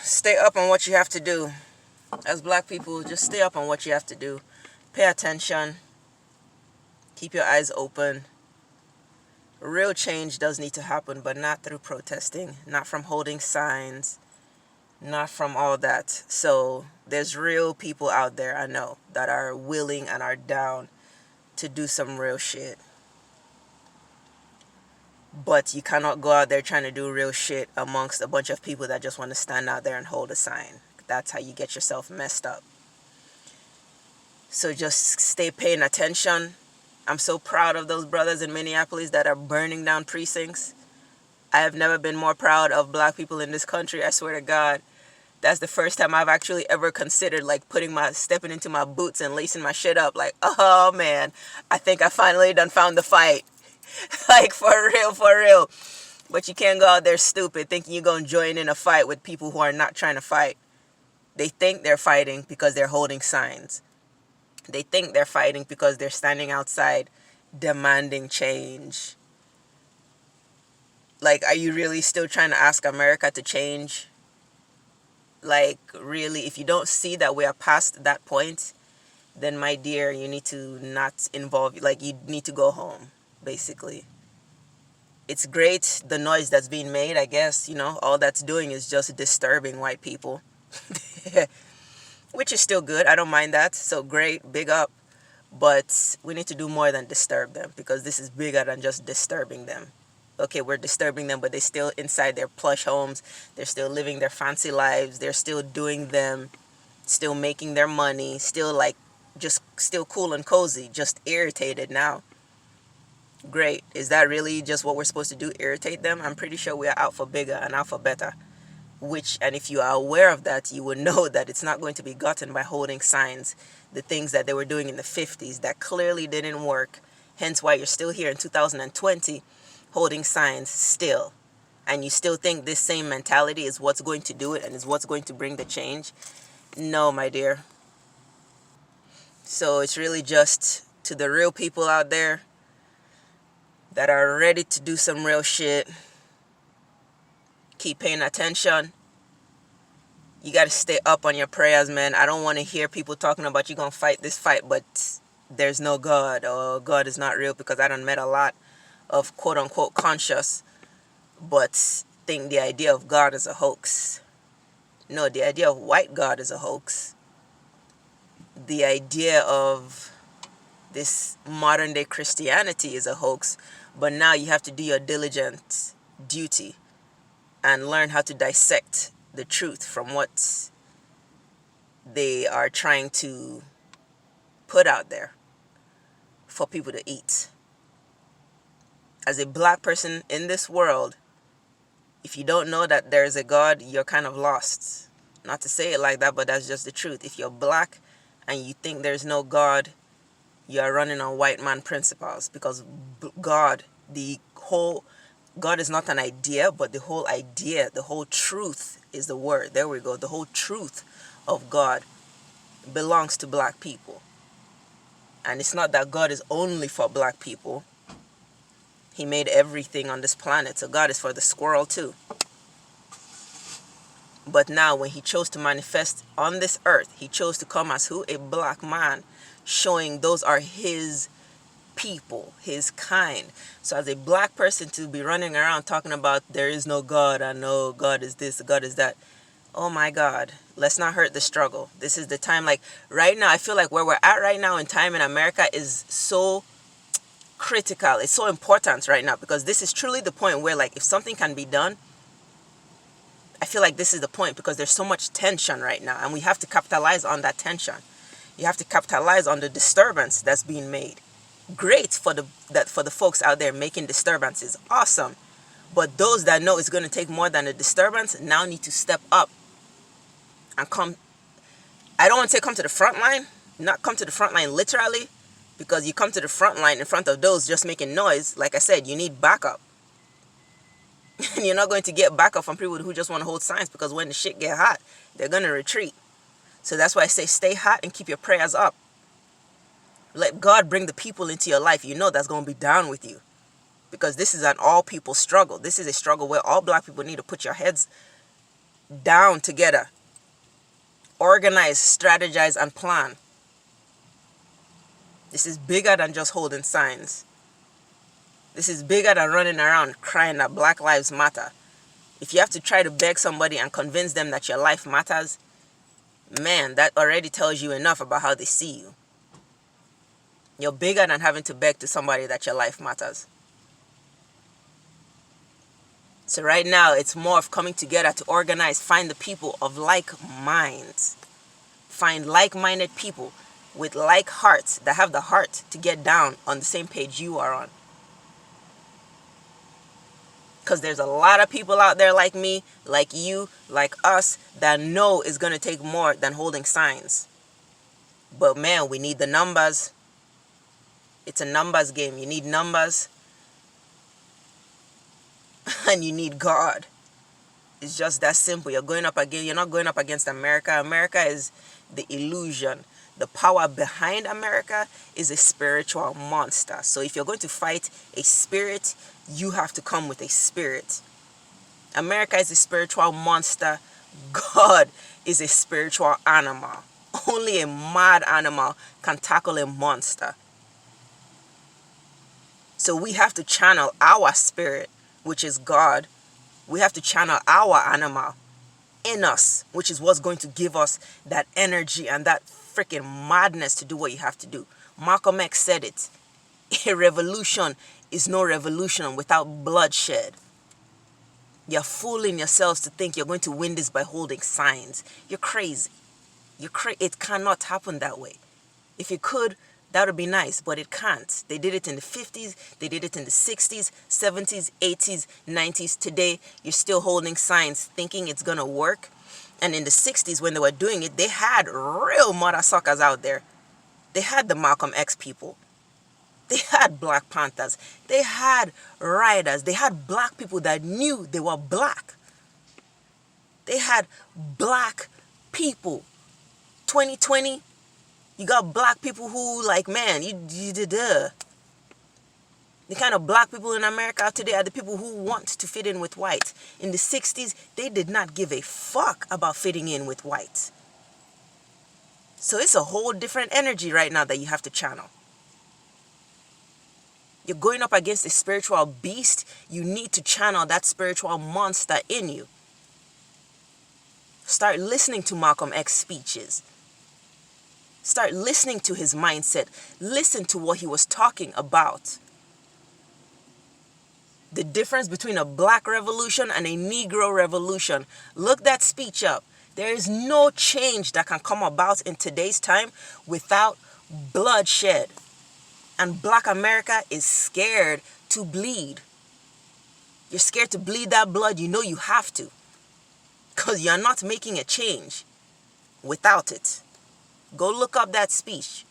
Stay up on what you have to do. As black people, just stay up on what you have to do. Pay attention. Keep your eyes open. Real change does need to happen, but not through protesting, not from holding signs, not from all that. So there's real people out there, I know, that are willing and are down to do some real shit. But you cannot go out there trying to do real shit amongst a bunch of people that just want to stand out there and hold a sign. That's how you get yourself messed up. So just stay paying attention. I'm so proud of those brothers in Minneapolis that are burning down precincts. I have never been more proud of black people in this country. I swear to God. That's the first time I've actually ever considered like stepping into my boots and lacing my shit up. Like, oh man, I think I finally done found the fight. Like for real, for real. But you can't go out there stupid thinking you're going to join in a fight with people who are not trying to fight. They think they're fighting because they're holding signs. They think they're fighting because they're standing outside demanding change. Like, are you really still trying to ask America to change? Like, really, if you don't see that we are past that point, then my dear, you need to not involve, like, you need to go home, basically. It's great, the noise that's being made, I guess, all that's doing is just disturbing white people. Which is still good, I don't mind that, so great, big up. But we need to do more than disturb them, because this is bigger than just disturbing them. Okay, we're disturbing them, but they're still inside their plush homes. They're still living their fancy lives. They're still doing them, still making their money, still still cool and cozy, just irritated now. Great. Is that really just what we're supposed to do, irritate them? I'm pretty sure we are out for bigger and out for better. And if you are aware of that, you will know that it's not going to be gotten by holding signs. The things that they were doing in the 50s that clearly didn't work. Hence why you're still here in 2020 holding signs still. And you still think this same mentality is what's going to do it and is what's going to bring the change? No, my dear. So it's really just to the real people out there that are ready to do some real shit. Keep paying attention. You got to stay up on your prayers, man. I don't want to hear people talking about you going to fight this fight, but there's no God, or God is not real, because I done met a lot of quote-unquote conscious, but think the idea of God is a hoax. No, the idea of white God is a hoax. The idea of this modern-day Christianity is a hoax, but now you have to do your diligent duty and learn how to dissect the truth from what they are trying to put out there for people to eat. As a black person in this world, if you don't know that there's a God, you're kind of lost. Not to say it like that, but that's just the truth. If you're black and you think there's no God, you're running on white man principles, because God is not an idea, but the whole idea, the whole truth is the word. There we go. The whole truth of God belongs to black people. And it's not that God is only for black people. He made everything on this planet, so God is for the squirrel too. But now when he chose to manifest on this earth, he chose to come as who? A black man, showing those are his people, his kind. So as a black person to be running around talking about there is no God, I know God is this, God is that. Oh my God, let's not hurt the struggle. This is the time, like right now, I feel like where we're at right now in time in America is so critical. It's so important right now, because this is truly the point where, like, if something can be done, I feel like this is the point, because there's so much tension right now, and we have to capitalize on that tension. You have to capitalize on the disturbance that's being made. Great for the folks out there making disturbances, awesome. But those that know it's going to take more than a disturbance now need to step up and come. I don't want to say come to the front line, not come to the front line literally, because you come to the front line in front of those just making noise. Like I said, you need backup. And you're not going to get backup from people who just want to hold signs, because when the shit get hot, they're going to retreat. So that's why I say stay hot and keep your prayers up. Let God bring the people into your life you know that's going to be down with you. Because this is an all people struggle. This is a struggle where all black people need to put your heads down together. Organize, strategize, and plan. This is bigger than just holding signs. This is bigger than running around crying that Black Lives Matter. If you have to try to beg somebody and convince them that your life matters, man, that already tells you enough about how they see you. You're bigger than having to beg to somebody that your life matters. So right now, it's more of coming together to organize, find the people of like minds. Find like-minded people with like hearts that have the heart to get down on the same page you are on. Because there's a lot of people out there like me, like you, like us, that know it's going to take more than holding signs. But man, we need the numbers. It's a numbers game. You need numbers. And you need God. It's just that simple. You're not going up against America. America is the illusion. The power behind America is a spiritual monster. So if you're going to fight a spirit, you have to come with a spirit. America is a spiritual monster. God is a spiritual animal. Only a mad animal can tackle a monster. So we have to channel our spirit, which is God. We have to channel our animal in us, which is what's going to give us that energy and that freaking madness to do what you have to do. Malcolm X said it. A revolution is no revolution without bloodshed. You're fooling yourselves to think you're going to win this by holding signs. You're crazy. It cannot happen that way. If it could, that would be nice, but it can't. They did it in the 50s, they did it in the 60s, 70s, 80s, 90s. Today, you're still holding signs thinking it's going to work. And in the 60s, when they were doing it, they had real mother suckers out there. They had the Malcolm X people. They had Black Panthers. They had rioters. They had black people that knew they were black. They had black people. 2020, you got black people who, like, man, the kind of black people in America today are the people who want to fit in with whites. In the 60s, they did not give a fuck about fitting in with whites. So it's a whole different energy right now that you have to channel. You're going up against a spiritual beast. You need to channel that spiritual monster in you. Start listening to Malcolm X speeches. Start listening to his mindset. Listen to what he was talking about. The difference between a black revolution and a Negro revolution. Look that speech up. There is no change that can come about in today's time without bloodshed. And Black America is scared to bleed. You're scared to bleed that blood. You know you have to. Because you're not making a change without it. Go look up that speech.